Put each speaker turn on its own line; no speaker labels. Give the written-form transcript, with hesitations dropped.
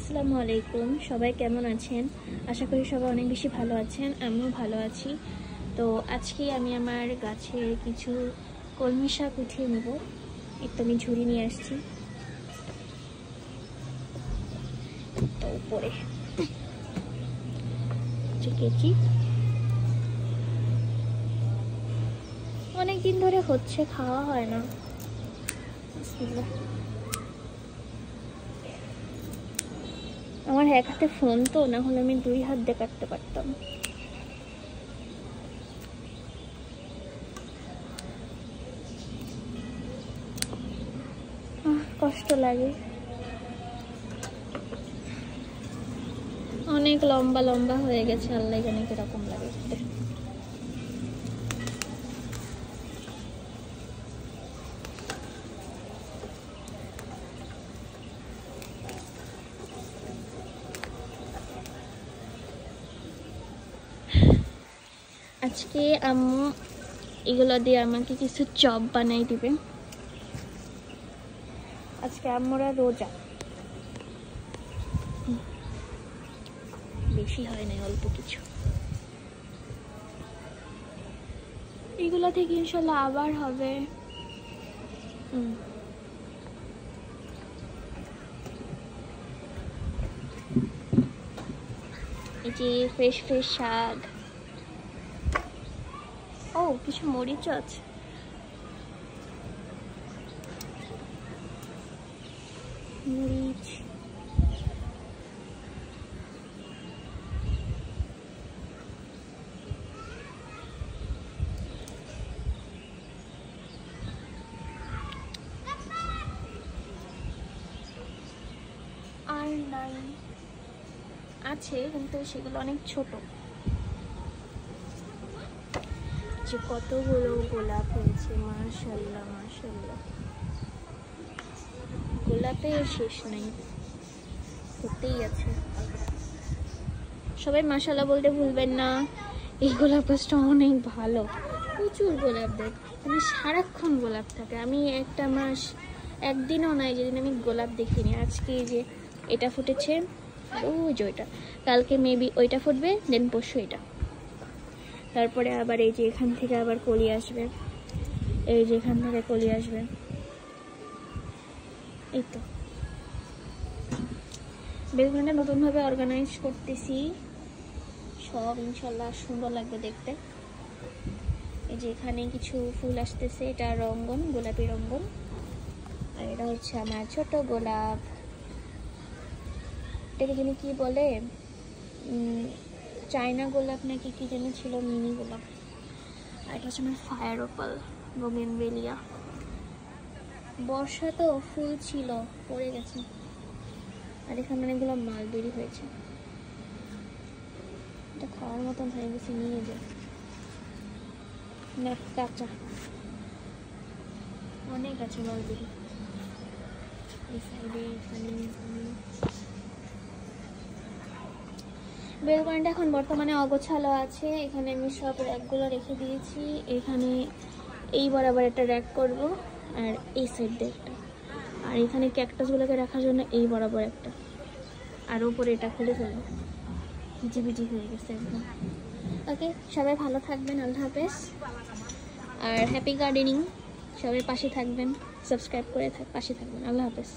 আসসালামু আলাইকুম, সবাই কেমন আছেন? আশা করি সবাই অনেক বেশি ভালো আছেন। আমিও ভালো আছি। তো আজকে আমি আমার গাছের কিছু কলমি শাক উঠিয়ে নেব। একটু আমি ঝুড়ি নিয়ে আসছি তো উপরে কেজি অনেকদিন ধরে হচ্ছে, খাওয়া হয় না। আমার এক হাতে ফোন, তো না হলে আমি 2 হাত দিয়ে কাটতে পারতাম। কষ্ট লাগে, অনেক লম্বা লম্বা হয়ে গেছে। আল্লাহ জানে কিরকম লাগে। আজকে আম্মু এগুলো দিয়ে আমাকে কিছু চপ বানাই দিবে। আজকে আম্মুরা রোজা, বেশি হয় না, অল্প কিছু। এগুলো থেকে ইনশাল্লাহ আবার হবে। এই যে ফ্রেশ ফ্রেশ শাক। ও, কিছু মরিচ আছে। মরিচ, আর নাই আছে কিন্তু সেগুলো অনেক ছোট। যে কতগুলো গোলাপ হয়েছে, মাশাআল্লাহ মাশাআল্লাহ। গোলাপের শেষ নাই, হতেই আছে। সবাই মাশাআল্লাহ বলতে ভুলবেন না। এই গোলাপ গাছটা অনেক ভালো, প্রচুর গোলাপ দেয়, মানে সারাক্ষণ গোলাপ থাকে। আমি একটা মাস, একদিনও নাই যেদিন আমি গোলাপ দেখিনি। আজকে যে এটা ফুটেছে, আর ওই যে ওইটা, কালকে মেবি ওইটা ফুটবে, দেন পরশু এটা, তারপরে আবার এই যে এখান থেকে আবার কলি আসবে, এই যে এখান থেকে কলি আসবে। এই তো বেলকনিটা নতুনভাবে অর্গানাইজ করতেছি, সব ইনশাল্লাহ সুন্দর লাগবে দেখতে। এই যে এখানে কিছু ফুল আসতেছে, এটা রঙ্গন, গোলাপি রঙ্গন। আর এটা হচ্ছে আমার ছোট গোলাপ, এটাকে যেন কি বলে, চায়না গোলাপ নাকি কি যেন ছিল, মিনি গোলাপ। আর এটা হচ্ছে আমার ফায়ার ওপাল, বোগেনভেলিয়া। বর্ষা তো ফুল ছিল, পড়ে গেছে। আর এখানে অনেকগুলো মালবেরি হয়েছে, এটা খাওয়ার মতন হয়ে গেছে, নিয়ে যায় না, কাঁচা। অনেক আছে মালবেরি এই সাইডে, এখানে। বেলকনিটা এখন বর্তমানে অগোছালো আছে। এখানে আমি সব র্যাকগুলো রেখে দিয়েছি। এখানে এই বরাবর একটা র্যাক করব, আর এই সাইড দিয়ে একটা, আর এখানে ক্যাকটাসগুলোকে রাখার জন্য এই বরাবর একটা, আর উপরে এটা খুলে ফেলবো। ভিজি হয়ে গেছে একদম। ওকে, সবাই ভালো থাকবেন, আল্লাহ হাফেজ। আর হ্যাপি গার্ডেনিং। সবাই পাশে থাকবেন, সাবস্ক্রাইব করে পাশে থাকবেন। আল্লাহ হাফেজ।